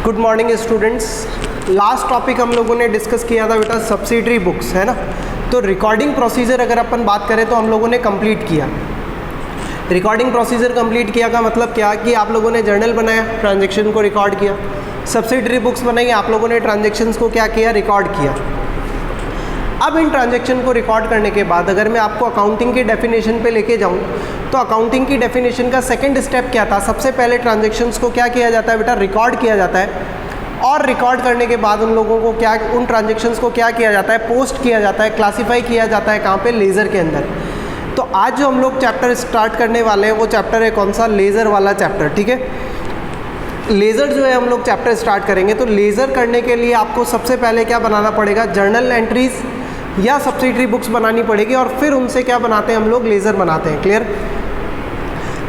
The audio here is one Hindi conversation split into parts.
Good morning students. Last topic हम लोगों ने डिस्कस किया था बेटा सब्सिडरी बुक्स, है ना। तो रिकॉर्डिंग प्रोसीजर अगर अपन बात करें तो हम लोगों ने कंप्लीट किया। रिकॉर्डिंग प्रोसीजर कंप्लीट किया का मतलब क्या कि आप लोगों ने जर्नल बनाया, ट्रांजैक्शन को रिकॉर्ड किया। सब्सिडरी बुक्स बनाई, आप लोगों ने ट्रांजैक्शंस को क्या किया, रिकॉर्ड किया। अब इन ट्रांजैक्शन को रिकॉर्ड करने के बाद अगर मैं आपको अकाउंटिंग की डेफिनेशन पे लेके जाऊं तो अकाउंटिंग की डेफिनेशन का सेकंड स्टेप क्या था। सबसे पहले ट्रांजैक्शंस को क्या किया जाता है बेटा, रिकॉर्ड किया जाता है। और रिकॉर्ड करने के बाद उन लोगों को क्या, उन ट्रांजैक्शंस को क्या किया जाता है, पोस्ट किया जाता है, क्लासीफाई किया जाता है। कहाँ पे, लेज़र के अंदर। तो आज जो हम लोग चैप्टर स्टार्ट करने वाले हैं वो चैप्टर है कौन सा, लेज़र वाला चैप्टर। ठीक है, लेज़र जो है हम लोग चैप्टर स्टार्ट करेंगे। तो लेज़र करने के लिए आपको सबसे पहले क्या बनाना पड़ेगा, जर्नल एंट्रीज या सब्सिडरी बुक्स बनानी पड़ेगी और फिर उनसे क्या बनाते हैं हम लोग, लेज़र बनाते हैं। क्लियर।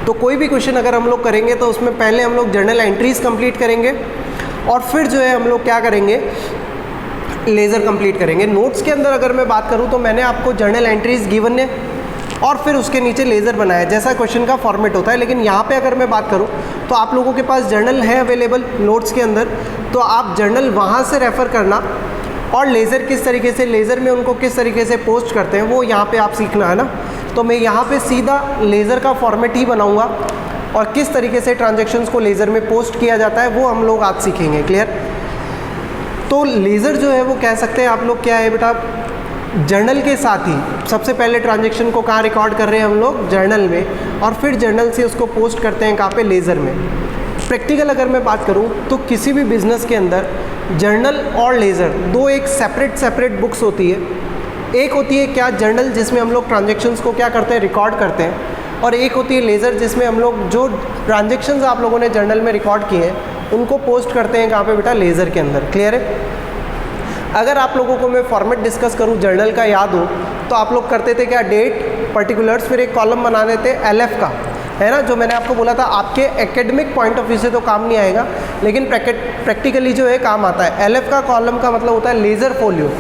तो कोई भी क्वेश्चन अगर हम लोग करेंगे तो उसमें पहले हम लोग जर्नल एंट्रीज कंप्लीट करेंगे और फिर जो है हम लोग क्या करेंगे, लेज़र कंप्लीट करेंगे। नोट्स के अंदर अगर मैं बात करूं तो मैंने आपको जर्नल एंट्रीज गिवन है और फिर उसके नीचे लेज़र बनाया, जैसा क्वेश्चन का फॉर्मेट होता है। लेकिन यहाँ पे अगर मैं बात करूँ तो आप लोगों के पास जर्नल है अवेलेबल नोट्स के अंदर, तो आप जर्नल वहाँ से रेफ़र करना और लेज़र किस तरीके से, लेज़र में उनको किस तरीके से पोस्ट करते हैं वो यहाँ पे आप सीखना, है ना। तो मैं यहाँ पे सीधा लेज़र का फॉर्मेट ही बनाऊँगा और किस तरीके से ट्रांजैक्शंस को लेज़र में पोस्ट किया जाता है वो हम लोग आज सीखेंगे। क्लियर। तो लेज़र जो है वो कह सकते हैं आप लोग क्या है बेटा, जर्नल के साथ ही सबसे पहले ट्रांजैक्शन को कहाँ रिकॉर्ड कर रहे हैं हम लोग, जर्नल में, और फिर जर्नल से उसको पोस्ट करते हैं कहाँ पे, लेज़र में। प्रैक्टिकल अगर मैं बात करूँ तो किसी भी बिज़नेस के अंदर जर्नल और लेज़र दो एक सेपरेट बुक्स होती है। एक होती है क्या, जर्नल, जिसमें हम लोग ट्रांजैक्शंस को क्या करते हैं, रिकॉर्ड करते हैं, और एक होती है लेज़र जिसमें हम लोग जो ट्रांजैक्शंस आप लोगों ने जर्नल में रिकॉर्ड किए हैं उनको पोस्ट करते हैं कहाँ पे बेटा, लेज़र के अंदर। क्लियर है। अगर आप लोगों को मैं फॉर्मेट डिस्कस करूँ जर्नल का याद हो तो आप लोग करते थे क्या, डेट, पर्टिकुलर्स, फिर एक कॉलम बना लेते LF का, है ना। जो मैंने आपको बोला था आपके एकेडमिक पॉइंट ऑफ व्यू से तो काम नहीं आएगा लेकिन प्रैक्टिकली जो है काम आता है। LF का कॉलम का मतलब होता है लेज़र फोलियो,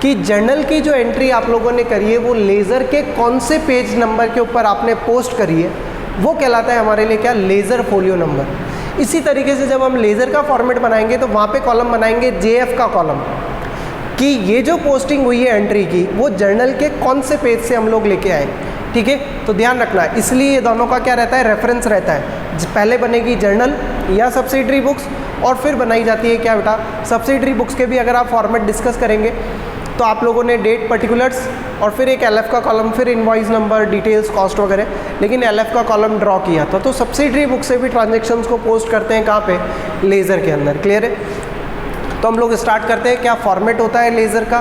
कि जर्नल की जो एंट्री आप लोगों ने करी है वो लेज़र के कौन से पेज नंबर के ऊपर आपने पोस्ट करी है वो कहलाता है हमारे लिए क्या, लेज़र फोलियो नंबर। इसी तरीके से जब हम लेज़र का फॉर्मेट बनाएंगे तो वहाँ पे कॉलम बनाएंगे JF का कॉलम, कि ये जो पोस्टिंग हुई है एंट्री की वो जर्नल के कौन से पेज से हम लोग लेके आए। ठीक है, तो ध्यान रखना, इसलिए ये दोनों का क्या रहता है, रेफरेंस रहता है। पहले बनेगी जर्नल या सब्सिडरी बुक्स और फिर बनाई जाती है क्या बेटा, सब्सिडरी बुक्स के भी अगर आप फॉर्मेट डिस्कस करेंगे तो आप लोगों ने डेट, पर्टिकुलर्स और फिर एक LF का कॉलम, फिर इनवॉइस नंबर, डिटेल्स, कॉस्ट वगैरह, लेकिन LF का कॉलम ड्रॉ किया था। तो सब्सिडरी बुक से भी ट्रांजैक्शंस को पोस्ट करते हैं कहाँ पे, लेज़र के अंदर। क्लियर है। तो हम लोग स्टार्ट करते हैं, क्या फॉर्मेट होता है लेज़र का,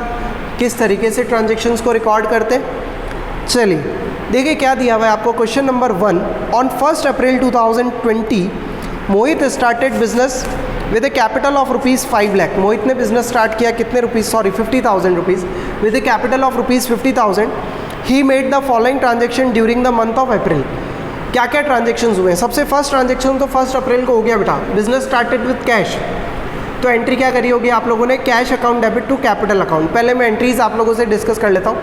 किस तरीके से ट्रांजैक्शंस को रिकॉर्ड करते हैं। चलिए देखिए क्या दिया हुआ है आपको। Question number 1, on 1 April 2020 Mohit started business with a capital of ₹5 lakh. Mohit ने बिजनेस स्टार्ट किया कितने rupees, sorry 50,000 rupees, with a capital of ₹50,000। He made the following transaction during the month of April. क्या क्या ट्रांजेक्शन्स हुए हैं। सबसे फर्स्ट ट्रांजेक्शन तो 1 अप्रैल को हो गया बेटा, बिजनेस स्टार्टेड विद कैश। तो एंट्री क्या करी होगी आप लोगों ने, cash account debit to capital account. पहले मैं एंट्रीज आप लोगों से डिस्कस कर लेता हूँ,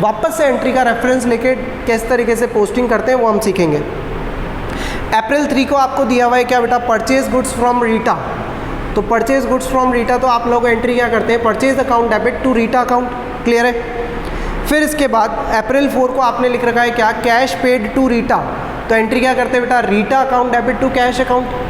वापस से एंट्री का रेफरेंस लेके किस तरीके से पोस्टिंग करते हैं वो हम सीखेंगे। अप्रैल 3 को आपको दिया हुआ है क्या बेटा, परचेज गुड्स फ्रॉम रीटा। तो परचेज गुड्स फ्रॉम रीटा, तो आप लोग एंट्री क्या करते हैं, purchase account debit to Rita account. Clear है। फिर इसके बाद अप्रैल 4 को आपने लिख रखा है क्या, कैश पेड टू रीटा। तो एंट्री क्या करते हैं बेटा, Rita account debit to cash account.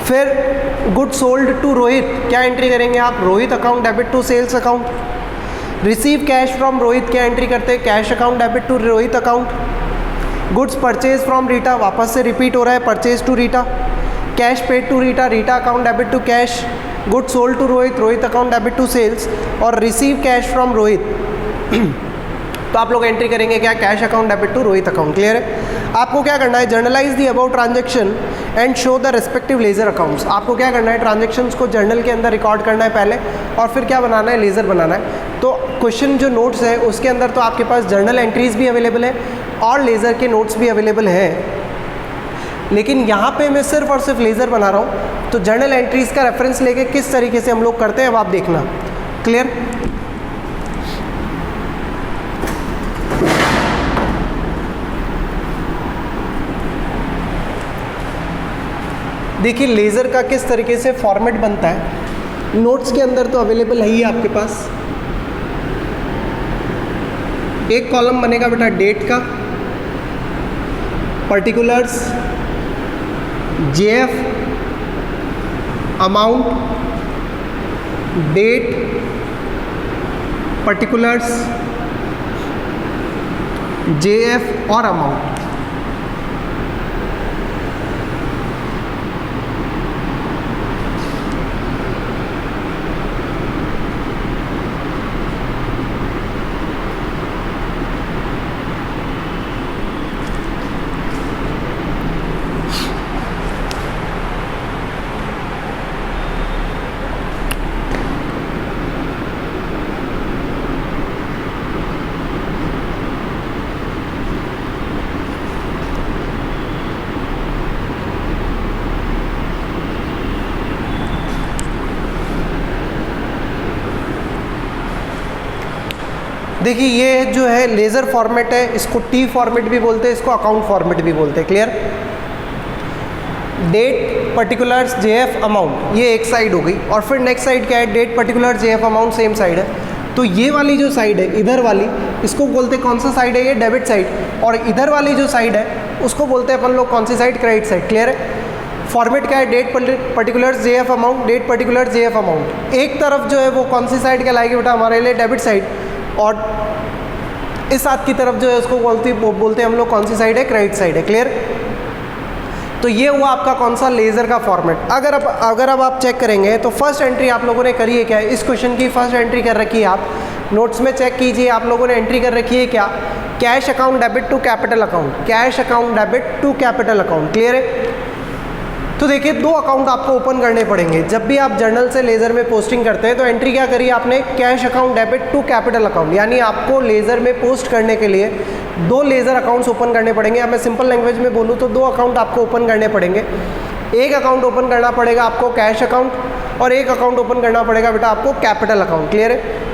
फिर गुड सोल्ड टू रोहित, क्या एंट्री करेंगे आप, Rohit account debit to sales account. Receive cash from Rohit, क्या एंट्री करते हैं, cash account debit to Rohit account. Goods purchase from Rita, वापस से रिपीट हो रहा है, purchase to Rita. Cash paid to Rita, Rita account debit to cash. Good sold to Rohit, Rohit account debit to sales. और रिसीव कैश फ्रॉम रोहित तो आप लोग एंट्री करेंगे क्या, cash account debit to Rohit account. Clear है। आपको क्या करना है, journalise the about transaction and show the respective ledger accounts. आपको क्या करना है, ट्रांजेक्शन्स को जर्नल के अंदर रिकॉर्ड करना है पहले और फिर क्या बनाना है, लेज़र बनाना है। तो क्वेश्चन जो नोट्स है उसके अंदर तो आपके पास जर्नल एंट्रीज भी अवेलेबल है और लेज़र के नोट्स भी अवेलेबल हैं, लेकिन यहाँ पे मैं सिर्फ और सिर्फ लेज़र बना रहा हूँ। तो जर्नल एंट्रीज का रेफरेंस लेके किस तरीके से हम लोग करते हैं अब आप देखना। क्लियर। देखिए लेज़र का किस तरीके से फॉर्मेट बनता है, नोट्स के अंदर तो अवेलेबल है ही आपके पास। एक कॉलम बनेगा बेटा डेट का, particulars, JF, amount, date, particulars, JF और अमाउंट। देखिए ये जो है लेज़र फॉर्मेट है, इसको टी फॉर्मेट भी बोलते हैं, इसको अकाउंट फॉर्मेट भी बोलते हैं। Clear? Date, particulars, JF, amount, ये एक साइड हो गई। और फिर नेक्स्ट साइड क्या है? Date, particular, JF, amount same side है। तो ये वाली जो साइड है इधर वाली, इसको बोलते हैं कौन सा साइड है? ये डेबिट साइड। और इधर वाली जो साइड है उसको बोलते हैं अपन लोग कौन सी साइड? Credit side. क्लियर है? फॉर्मेट क्या है? Date, particulars, JF, amount, date, particular, JF, amount. एक तरफ जो है वो कौन सी साइड कहलाएगी बेटा? हमारे लिए डेबिट साइड। और इस हाथ की तरफ जो है उसको बोलते हैं हम लोग कौन सी साइड है? क्रेडिट साइड है। क्लियर? तो ये हुआ आपका कौन सा? लेज़र का फॉर्मेट। अगर अब आप चेक करेंगे तो फर्स्ट एंट्री आप लोगों ने करी है क्या है? इस क्वेश्चन की फर्स्ट एंट्री कर रखी है। आप नोट्स में चेक कीजिए, आप लोगों ने एंट्री कर रखी है क्या? Cash account debit to capital account, cash account debit to capital account. Clear है? तो देखिए दो अकाउंट आपको ओपन करने पड़ेंगे। जब भी आप जर्नल से लेज़र में पोस्टिंग करते हैं तो एंट्री क्या करी आपने? Cash account debit to capital account. यानी आपको लेज़र में पोस्ट करने के लिए दो लेज़र अकाउंट्स ओपन करने पड़ेंगे। अब मैं सिंपल लैंग्वेज में बोलूँ तो दो अकाउंट आपको ओपन करने पड़ेंगे। एक अकाउंट ओपन करना पड़ेगा आपको कैश अकाउंट, और एक अकाउंट ओपन करना पड़ेगा बेटा आपको कैपिटल अकाउंट। क्लियर है?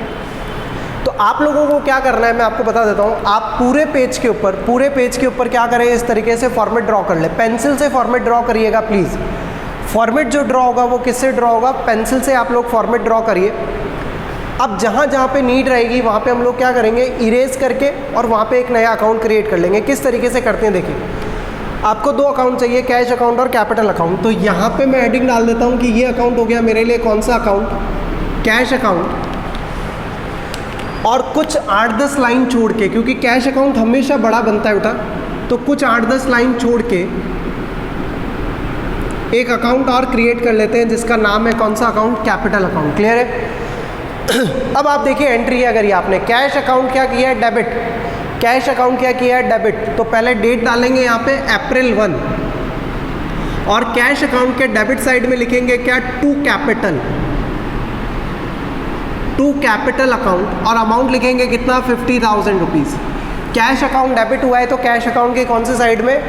तो आप लोगों को क्या करना है मैं आपको बता देता हूँ। आप पूरे पेज के ऊपर क्या करें? इस तरीके से फॉर्मेट ड्रॉ कर ले। पेंसिल से फॉर्मेट ड्रॉ करिएगा प्लीज़। फॉर्मेट जो ड्रॉ होगा वो किससे ड्रॉ होगा? पेंसिल से आप लोग फॉर्मेट ड्रॉ करिए। अब जहाँ जहाँ पे नीड रहेगी वहाँ पे हम लोग क्या करेंगे? इरेज करके और वहाँ पे एक नया अकाउंट क्रिएट कर लेंगे। किस तरीके से करते हैं देखिए। आपको दो अकाउंट चाहिए, कैश अकाउंट और कैपिटल अकाउंट। तो यहाँ पे मैं हेडिंग डाल देता हूँ कि ये अकाउंट हो गया मेरे लिए कौन सा अकाउंट? Cash account. और कुछ 8-10 लाइन छोड़ के, क्योंकि कैश अकाउंट हमेशा बड़ा बनता है बेटा, तो कुछ 8-10 लाइन छोड़ के एक अकाउंट और क्रिएट कर लेते हैं जिसका नाम है कौन सा अकाउंट? Capital account. क्लियर है? अब आप देखिए एंट्री क्या करी आपने? कैश अकाउंट क्या किया है? डेबिट। कैश अकाउंट क्या किया है? डेबिट। तो पहले डेट डालेंगे यहाँ पे अप्रैल 1, और कैश अकाउंट के डेबिट साइड में लिखेंगे क्या? To capital, to capital account, और अमाउंट लिखेंगे कितना? 50,000 रुपीज़। कैश अकाउंट डेबिट हुआ है तो कैश अकाउंट के कौन से साइड में?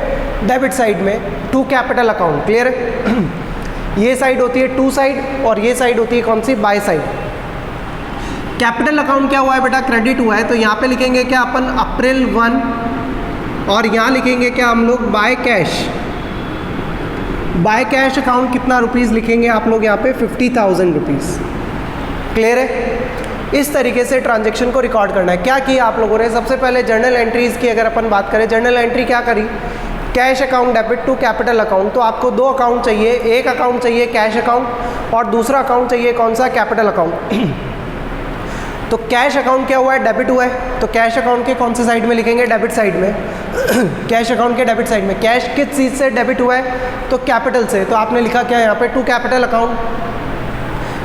डेबिट साइड में, टू कैपिटल अकाउंट। क्लियर है? ये साइड होती है टू साइड और ये साइड होती है कौन सी? By side. कैपिटल अकाउंट क्या हुआ है बेटा? क्रेडिट हुआ है। तो यहाँ पे लिखेंगे क्या अपन? अप्रैल 1, और यहाँ लिखेंगे क्या हम लोग? By cash. By cash account कितना रुपीज़ लिखेंगे आप लोग यहाँ पे? 50,000 रुपीज़। क्लियर है? इस तरीके से ट्रांजैक्शन को रिकॉर्ड करना है। क्या किया आप लोगों ने? सबसे पहले जर्नल एंट्रीज़ की अगर अपन बात करें, जर्नल एंट्री क्या करी? Cash account debit to capital account. तो आपको दो अकाउंट चाहिए, एक अकाउंट चाहिए कैश अकाउंट और दूसरा अकाउंट चाहिए कौन सा? Capital account. तो कैश अकाउंट क्या हुआ है? डेबिट हुआ है। तो कैश अकाउंट के कौन से साइड में लिखेंगे? डेबिट साइड में। कैश अकाउंट के डेबिट साइड में। कैश किस चीज़ से डेबिट हुआ है? तो कैपिटल से। तो आपने लिखा क्या यहाँ पे? टू कैपिटल अकाउंट,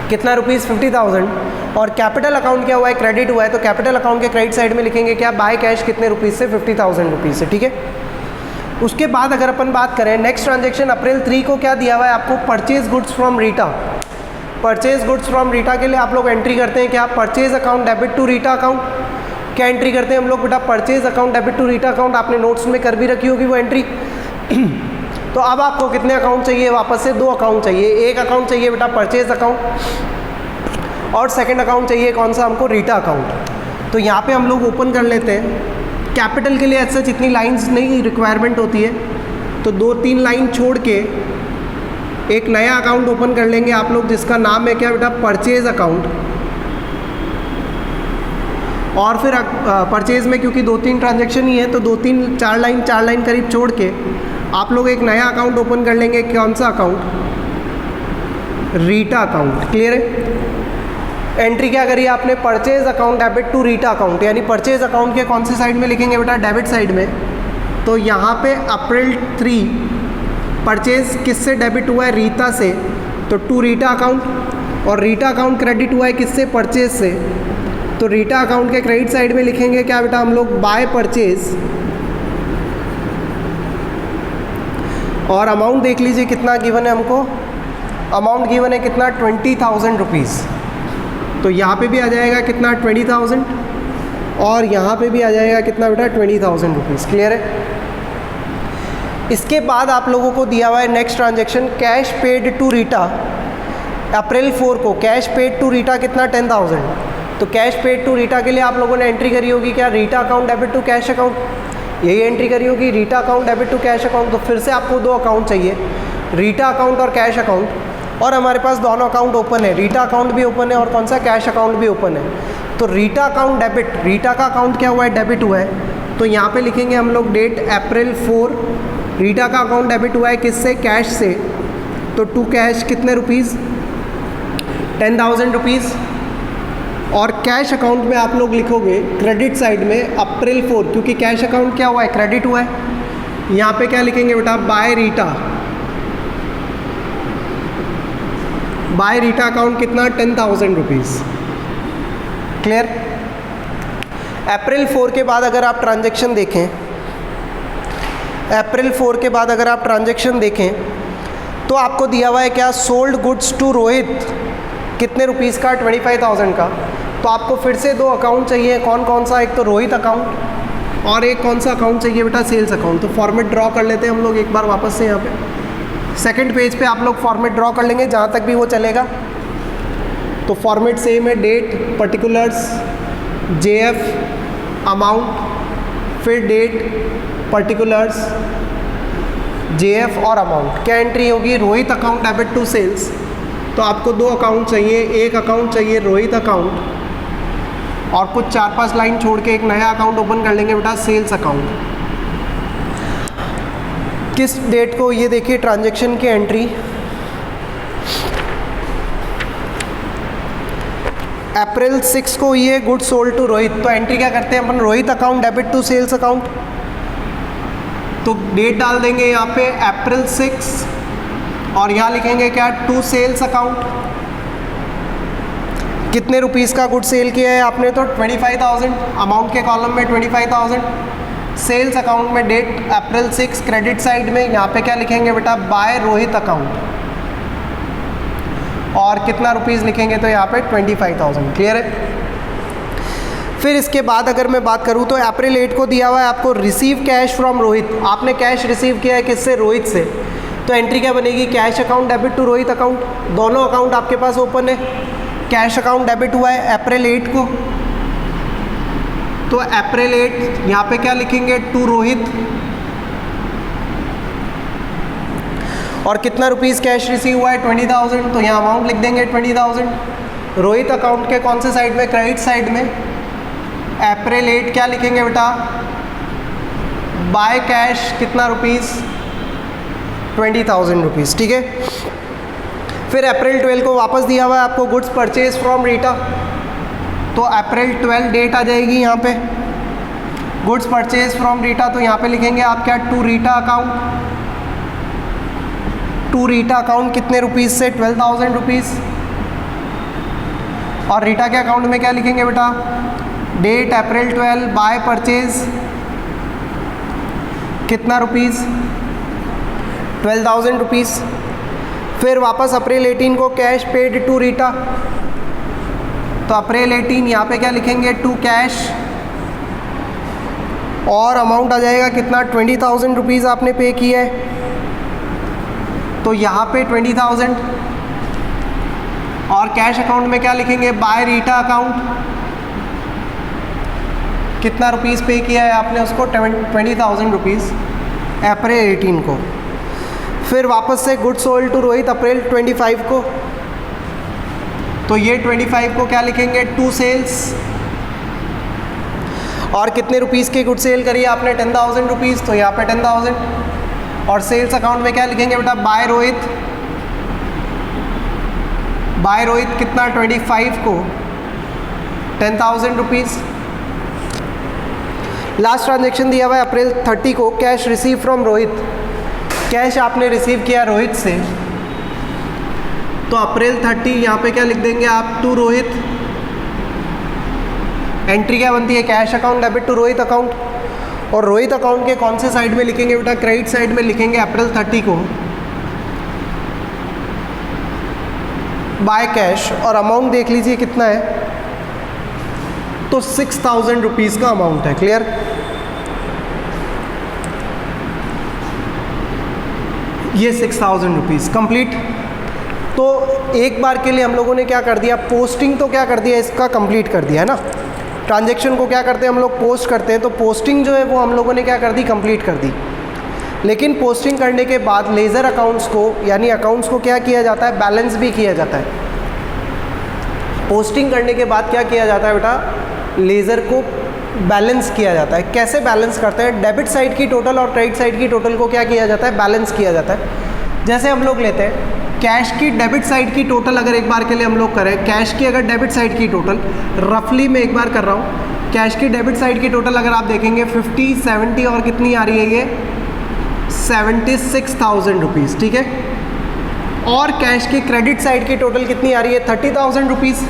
कितना रुपीज़? 50,000। और कैपिटल अकाउंट क्या हुआ है? क्रेडिट हुआ है। तो कैपिटल अकाउंट के क्रेडिट साइड में लिखेंगे क्या? बाय कैश कितने रुपीज़ से? 50,000 रुपीज़ से। ठीक है? उसके बाद अगर अपन बात करें नेक्स्ट ट्रांजैक्शन अप्रैल 3 को क्या दिया हुआ है आपको? Purchase goods from Rita. Purchase goods from Rita के लिए आप लोग एंट्री करते हैं क्या? Purchase account debit to Rita account. क्या एंट्री करते हैं हम लोग बेटा? Purchase account debit to Rita account. आपने नोट्स में कर भी रखी होगी वो एंट्री। तो अब आपको कितने अकाउंट चाहिए? वापस से दो अकाउंट चाहिए। एक अकाउंट चाहिए बेटा परचेज अकाउंट, और सेकंड अकाउंट चाहिए कौन सा हमको? रीटा अकाउंट। तो यहाँ पे हम लोग ओपन कर लेते हैं। कैपिटल के लिए ऐसा जितनी लाइंस नहीं रिक्वायरमेंट होती है, तो 2-3 लाइन छोड़ के एक नया अकाउंट ओपन कर लेंगे आप लोग जिसका नाम है क्या बेटा, परचेज अकाउंट। और फिर परचेज में क्योंकि 2-3 ट्रांजेक्शन ही है तो 2-3 4 लाइन करीब छोड़ के आप लोग एक नया अकाउंट ओपन कर लेंगे। कौन सा अकाउंट, रीटा अकाउंट। क्लियर है। एंट्री क्या करी आपने, purchase account debit to Rita account, यानी परचेज अकाउंट के कौन सी साइड में लिखेंगे बेटा, डेबिट साइड में। तो यहाँ पे अप्रैल 3 परचेज किससे डेबिट हुआ है, रीता से, तो टू रीटा अकाउंट। और रीटा अकाउंट क्रेडिट हुआ है किससे, परचेज से, तो रीटा अकाउंट के क्रेडिट साइड में लिखेंगे क्या बेटा हम लोग, बाय परचेज। और अमाउंट देख लीजिए कितना गिवन है हमको, अमाउंट गिवन है कितना, 20,000 रुपीज़। तो यहाँ पे भी आ जाएगा कितना, 20,000, और यहाँ पे भी आ जाएगा कितना बेटा, 20,000 रुपीज़। क्लियर है। इसके बाद आप लोगों को दिया हुआ है next transaction, cash paid to Rita. April 4 को कैश पेड टू रीटा कितना, 10,000। तो कैश पेड टू रीटा के लिए आप लोगों ने एंट्री करी होगी क्या, Rita account debit to cash account, यही एंट्री करी होगी, Rita account debit to cash account. तो फिर से आपको 2 अकाउंट चाहिए, रीटा अकाउंट और कैश अकाउंट। और हमारे पास दोनों अकाउंट ओपन है, रीटा अकाउंट भी ओपन है और कौन सा, कैश अकाउंट भी ओपन है। तो रीटा अकाउंट डेबिट, रीटा का अकाउंट क्या हुआ है, डेबिट हुआ है। तो यहाँ पे लिखेंगे हम लोग डेट अप्रैल 4, रीटा का अकाउंट डेबिट हुआ है किससे, कैश से। तो टू कैश कितने रुपीज़, 10,000 रुपीज़। और कैश अकाउंट में आप लोग लिखोगे क्रेडिट साइड में अप्रैल 4, क्योंकि कैश अकाउंट क्या हुआ है, क्रेडिट हुआ है। यहाँ पे क्या लिखेंगे बेटा, by Rita. By Rita account कितना, 10,000 रुपीज़। क्लियर। अप्रैल 4 के बाद अगर आप ट्रांजेक्शन देखें, अप्रैल 4 के बाद अगर आप ट्रांजेक्शन देखें तो आपको दिया हुआ है क्या, सोल्ड गुड्स टू रोहित, कितने रुपीज़ का, 25,000 का। तो आपको फिर से 2 अकाउंट चाहिए, कौन कौन सा, एक तो रोहित अकाउंट और एक कौन सा अकाउंट चाहिए बेटा, सेल्स अकाउंट। तो फॉर्मेट ड्रॉ कर लेते हैं हम लोग एक बार वापस से, यहाँ पे सेकंड पेज पे आप लोग फॉर्मेट ड्रॉ कर लेंगे जहाँ तक भी वो चलेगा। तो फॉर्मेट सेम है, डेट, पर्टिकुलर्स, JF, अमाउंट, फिर डेट, पर्टिकुलर्स, JF और अमाउंट। क्या एंट्री होगी, Rohit account debit to sales. तो आपको 2 अकाउंट चाहिए, एक अकाउंट चाहिए रोहित अकाउंट और कुछ 4-5 लाइन छोड़ के एक नया अकाउंट ओपन कर लेंगे बेटा, सेल्स अकाउंट। किस डेट को, ये देखिए ट्रांजैक्शन की एंट्री अप्रैल 6 को ये गुड सोल्ड टू रोहित। तो एंट्री क्या करते हैं अपन, Rohit account debit to sales account. तो डेट डाल देंगे यहाँ पे अप्रैल 6 और यहाँ लिखेंगे क्या, टू सेल्स अकाउंट। कितने रुपीज़ का गुड सेल किया है आपने, तो 25,000, अमाउंट के कॉलम में 25,000, सेल्स अकाउंट में डेट अप्रैल 6, क्रेडिट साइड में यहाँ पे क्या लिखेंगे बेटा, बाय रोहित अकाउंट। और कितना रुपीज़ लिखेंगे, तो यहाँ पे 25,000। क्लियर है। फिर इसके बाद अगर मैं बात करूँ तो अप्रैल 8 को दिया हुआ है आपको, रिसीव कैश फ्रॉम रोहित। आपने कैश रिसीव किया है किससे, रोहित से। तो एंट्री क्या बनेगी, cash account debit to Rohit account. दोनों अकाउंट आपके पास ओपन है, कैश अकाउंट डेबिट हुआ है अप्रैल 8 को। तो अप्रैल 8 यहाँ पे क्या लिखेंगे, टू रोहित। और कितना रुपीज़ कैश रिसीव हुआ है, 20,000। तो यहाँ अमाउंट लिख देंगे 20,000। रोहित अकाउंट के कौन से साइड में, क्रेडिट साइड में। अप्रैल 8 क्या लिखेंगे बेटा, बाय कैश कितना रुपीज़, 20,000 रुपीज़। ठीक है। फिर अप्रैल 12 को वापस दिया हुआ है आपको, गुड्स परचेज फ्रॉम रीटा। तो अप्रैल 12 डेट आ जाएगी यहाँ पे, गुड्स परचेज फ्रॉम रीटा। तो यहाँ पे लिखेंगे आप क्या, to Rita account. To Rita account कितने रुपीज़ से, 12,000 रुपीज़। और रीटा के अकाउंट में क्या लिखेंगे बेटा, डेट अप्रैल 12, बाय परचेज कितना रुपीज़, 12,000 रुपीज़। फिर वापस अप्रैल 18 को कैश पेड टू रीटा। तो अप्रैल 18 यहाँ पे क्या लिखेंगे, टू कैश। और अमाउंट आ जाएगा कितना, 20,000 रुपीज़ आपने पे किया है। तो यहाँ पे 20,000। और कैश अकाउंट में क्या लिखेंगे, बाय रीटा अकाउंट। कितना रुपीज़ पे किया है आपने उसको, 20,000 रुपीज़ अप्रैल 18 को। फिर वापस से गुड्स सोल्ड टू रोहित अप्रैल 25 को, तो ये 25 को क्या लिखेंगे, टू सेल्स। और कितने रुपीज़ की गुड सेल करी आपने, 10,000 रुपीज़, तो यहाँ पे 10,000। और सेल्स अकाउंट में क्या लिखेंगे बेटा, बाय रोहित। बाय रोहित कितना, 25 को 10,000 रुपीज़। लास्ट ट्रांजेक्शन दिया हुआ है अप्रैल 30 को, cash receive from Rohit. Cash आपने रिसीव किया रोहित से, तो अप्रैल 30 यहाँ पे क्या लिख देंगे आप, टू रोहित। एंट्री क्या बनती है, cash account debit to Rohit account. और रोहित अकाउंट के कौन से साइड में लिखेंगे बेटा, क्रेडिट साइड में लिखेंगे अप्रैल 30 को बाय कैश। और अमाउंट देख लीजिए कितना है, तो 6,000 रुपीज़ का अमाउंट है। क्लियर, ये 6,000 रुपीज़ कंप्लीट। तो एक बार के लिए हम लोगों ने क्या कर दिया, पोस्टिंग तो क्या कर दिया, इसका कंप्लीट कर दिया है ना। ट्रांजैक्शन को क्या करते हैं हम लोग, पोस्ट करते हैं, तो पोस्टिंग जो है वो हम लोगों ने क्या कर दी, कंप्लीट कर दी। लेकिन पोस्टिंग करने के बाद लेज़र अकाउंट्स को, यानी अकाउंट्स को क्या किया जाता है, बैलेंस भी किया जाता है। पोस्टिंग करने के बाद क्या किया जाता है बेटा, लेज़र को बैलेंस किया जाता है। कैसे बैलेंस करते हैं, डेबिट साइड की टोटल और क्रेडिट साइड की टोटल को क्या किया जाता है, बैलेंस किया जाता है। जैसे हम लोग लेते हैं कैश की डेबिट साइड की टोटल, अगर एक बार के लिए हम लोग करें कैश की अगर डेबिट साइड की टोटल, रफली मैं एक बार कर रहा हूँ, कैश की डेबिट साइड की टोटल अगर आप देखेंगे 50, 70 और कितनी आ रही है ये 76,000 रुपीज़, ठीक है। और कैश की क्रेडिट साइड की टोटल कितनी आ रही है 30,000 रुपीज़।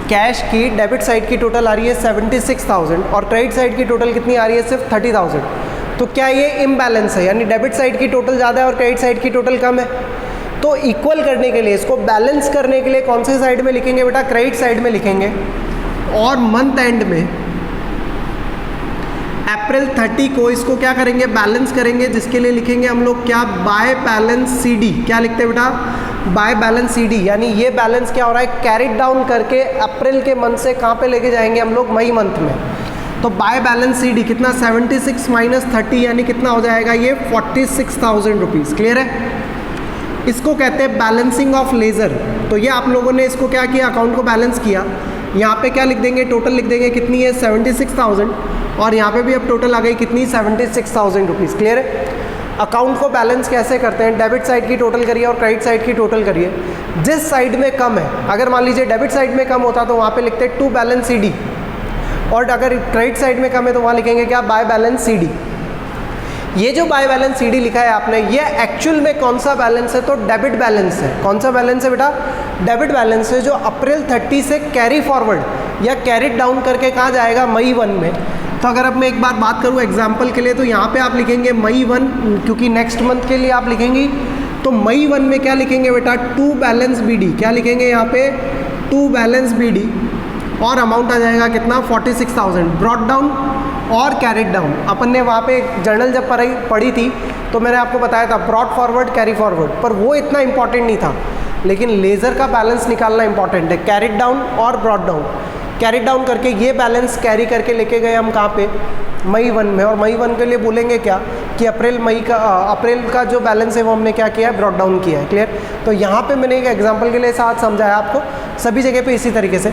कैश की डेबिट साइड की टोटल आ रही है 76,000 और क्रेडिट साइड की टोटल कितनी आ रही है सिर्फ 30,000। तो क्या ये इम्बैलेंस है, यानी डेबिट साइड की टोटल ज़्यादा है और क्रेडिट साइड की टोटल कम है। तो इक्वल करने के लिए, इसको बैलेंस करने के लिए कौन से साइड में लिखेंगे बेटा, क्रेडिट साइड में लिखेंगे। और मंथ एंड में अप्रैल 30 को इसको क्या करेंगे, बैलेंस करेंगे, जिसके लिए लिखेंगे हम लोग क्या, बाय बैलेंस CD। क्या लिखते हैं बेटा, बाय बैलेंस CD, यानी ये बैलेंस क्या हो रहा है, कैरिड डाउन करके अप्रैल के मंथ से कहाँ पे लेके जाएंगे हम लोग, मई मंथ में। तो बाय बैलेंस CD कितना, 76 माइनस 30 यानी कितना हो जाएगा ये 46,000 रुपीज़। क्लियर है, इसको कहते हैं बैलेंसिंग ऑफ लेज़र। तो ये आप लोगों ने इसको क्या किया, अकाउंट को बैलेंस किया। यहाँ पे क्या लिख देंगे, टोटल लिख देंगे, कितनी है 76,000, और यहाँ पे भी अब टोटल आ गई कितनी 76,000 रुपीज़। क्लियर है, अकाउंट को बैलेंस कैसे करते हैं, डेबिट साइड की टोटल करिए और क्रेडिट साइड की टोटल करिए। जिस साइड में कम है, अगर मान लीजिए डेबिट साइड में कम होता तो वहाँ पे लिखते टू बैलेंस CD, और अगर क्रेडिट साइड में कम है तो वहाँ लिखेंगे क्या, बाय बैलेंस CD। ये जो बाय बैलेंस CD लिखा है आपने, ये एक्चुअल में कौन सा बैलेंस है, तो डेबिट बैलेंस है। कौन सा बैलेंस है बेटा, डेबिट बैलेंस है, जो अप्रैल 30 से कैरी फॉरवर्ड या कैरिड डाउन करके कहाँ जाएगा, मई 1 में। तो अगर अब मैं एक बार बात करूँ एग्जाम्पल के लिए, तो यहाँ पे आप लिखेंगे मई 1, क्योंकि नेक्स्ट मंथ के लिए आप लिखेंगे, तो मई 1 में क्या लिखेंगे बेटा, टू बैलेंस BD। क्या लिखेंगे यहाँ पे, टू बैलेंस BD, और अमाउंट आ जाएगा कितना 46,000। ब्रॉट डाउन और कैरिड डाउन, अपन ने वहाँ पे जर्नल जब पढ़ी थी तो मैंने आपको बताया था ब्रॉट फॉरवर्ड कैरी फॉरवर्ड, पर वो इतना इंपॉर्टेंट नहीं था। लेकिन लेज़र का बैलेंस निकालना इंपॉर्टेंट है, कैरिड डाउन और ब्रॉट डाउन। कैरिड डाउन करके ये बैलेंस कैरी करके लेके गए हम कहाँ पे, मई 1 में। और मई 1 के लिए बोलेंगे क्या कि अप्रैल का जो बैलेंस है वो हमने क्या किया है, ब्रॉट डाउन किया है। क्लियर, तो यहाँ पे मैंने एक एग्जांपल के लिए साथ समझाया आपको, सभी जगह पे इसी तरीके से।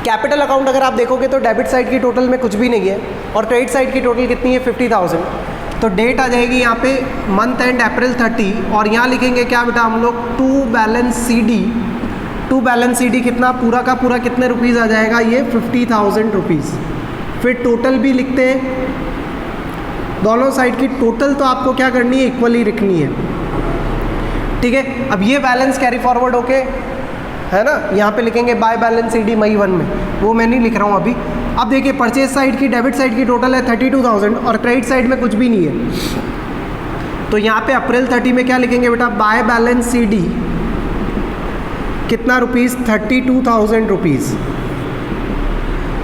कैपिटल अकाउंट अगर आप देखोगे तो डेबिट साइड की टोटल में कुछ भी नहीं है, और क्रेडिट साइड की टोटल कितनी है 50,000। तो डेट आ जाएगी यहाँ पे मंथ एंड अप्रैल 30, और यहाँ लिखेंगे क्या बेटा हम लोग, to balance CD। To balance CD कितना, पूरा का पूरा कितने रुपीज़ आ जाएगा, ये 50,000 रुपीज़। फिर टोटल भी लिखते हैं, दोनों साइड की टोटल तो आपको क्या करनी है, इक्वली लिखनी है। ठीक है, अब ये बैलेंस कैरी फॉरवर्ड होके है ना, यहाँ पे लिखेंगे बाय बैलेंस CD मई 1 में, वो मैं नहीं लिख रहा हूँ अभी। अब देखिए परचेज साइड की डेबिट साइड की टोटल है 32,000 और क्रेडिट साइड में कुछ भी नहीं है। तो यहाँ पे अप्रैल 30 में क्या लिखेंगे बेटा, बाय बैलेंस CD कितना रुपीज़, 32,000 रुपीज़,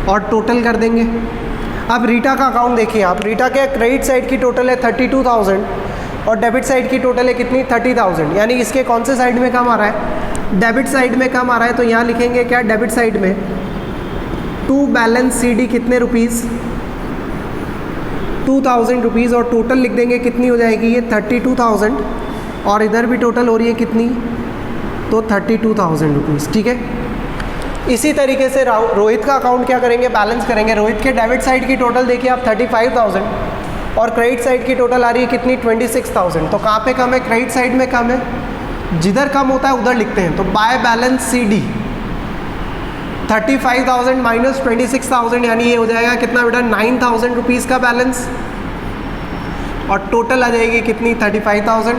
और टोटल कर देंगे। अब रीटा का अकाउंट देखिए आप, रीटा के क्रेडिट साइड की टोटल है 32,000 और डेबिट साइड की टोटल है कितनी 30,000, यानी इसके कौन से साइड में कम आ रहा है, डेबिट साइड में कम आ रहा है। तो यहाँ लिखेंगे क्या, डेबिट साइड में टू बैलेंस CD कितने रुपीज़, 2,000 रुपीज़ और टोटल लिख देंगे कितनी हो जाएगी ये 32,000 और इधर भी टोटल हो रही है कितनी तो 32,000 रुपीज़। ठीक है, इसी तरीके से रोहित का अकाउंट क्या करेंगे बैलेंस करेंगे। रोहित के डेबिट साइड की टोटल देखिए आप 35,000 और क्रेडिट साइड की टोटल आ रही है कितनी 26,000। तो कहाँ पे कम है क्रेडिट साइड में कम है, जिधर कम होता है उधर लिखते हैं। तो by balance C D 35,000 minus 26,000 यानी ये हो जाएगा कितना बेटा 9,000 रुपीज़ का बैलेंस और टोटल आ जाएगी कितनी 35,000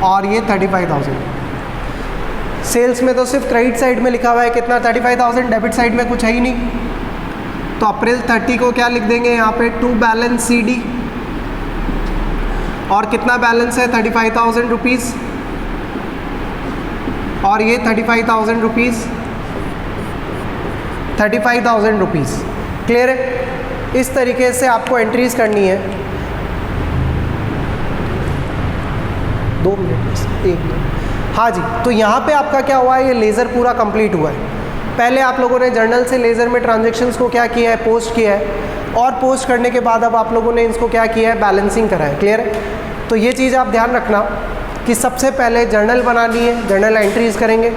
और ये 35,000। सेल्स में तो सिर्फ क्रेडिट साइड में लिखा हुआ है कितना 35,000, डेबिट साइड में कुछ है ही नहीं। तो अप्रैल 30 को क्या लिख देंगे यहाँ पे टू बैलेंस सी डी और कितना बैलेंस है 35,000 रुपीज़ और ये 35,000 रुपीज़ 35,000 रुपीज़। क्लियर है, इस तरीके से आपको एंट्रीज करनी है। 2 मिनट 1 मिनट। हाँ जी, तो यहाँ पे आपका क्या हुआ है ये लेज़र पूरा कंप्लीट हुआ है। पहले आप लोगों ने जर्नल से लेज़र में ट्रांजैक्शंस को क्या किया है पोस्ट किया है और पोस्ट करने के बाद अब आप लोगों ने इसको क्या किया है बैलेंसिंग करा है। क्लियर है, तो ये चीज़ आप ध्यान रखना कि सबसे पहले जर्नल बनानी है, जर्नल एंट्रीज करेंगे,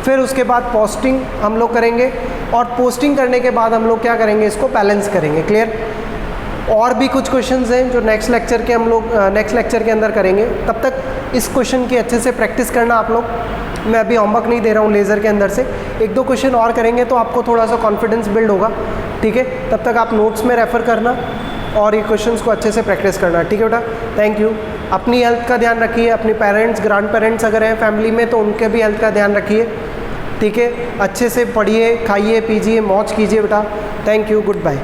फिर उसके बाद पोस्टिंग हम लोग करेंगे और पोस्टिंग करने के बाद हम लोग क्या करेंगे इसको बैलेंस करेंगे। क्लियर, और भी कुछ क्वेश्चंस हैं जो नेक्स्ट लेक्चर के हम लोग नेक्स्ट लेक्चर के अंदर करेंगे। तब तक इस क्वेश्चन की अच्छे से प्रैक्टिस करना आप लोग। मैं अभी होमवर्क नहीं दे रहा हूँ लेज़र के अंदर से, 1-2 क्वेश्चन और करेंगे तो आपको थोड़ा सा कॉन्फिडेंस बिल्ड होगा। ठीक है, तब तक आप नोट्स में रेफ़र करना और ये क्वेश्चंस को अच्छे से प्रैक्टिस करना। ठीक है बेटा, थैंक यू। अपनी हेल्थ का ध्यान रखिए, अपने पेरेंट्स ग्रैंड पेरेंट्स अगर हैं फैमिली में तो उनके भी हेल्थ का ध्यान रखिए। ठीक है, अच्छे से पढ़िए, खाइए, पीजिए, मौज कीजिए बेटा। Thank you, good bye.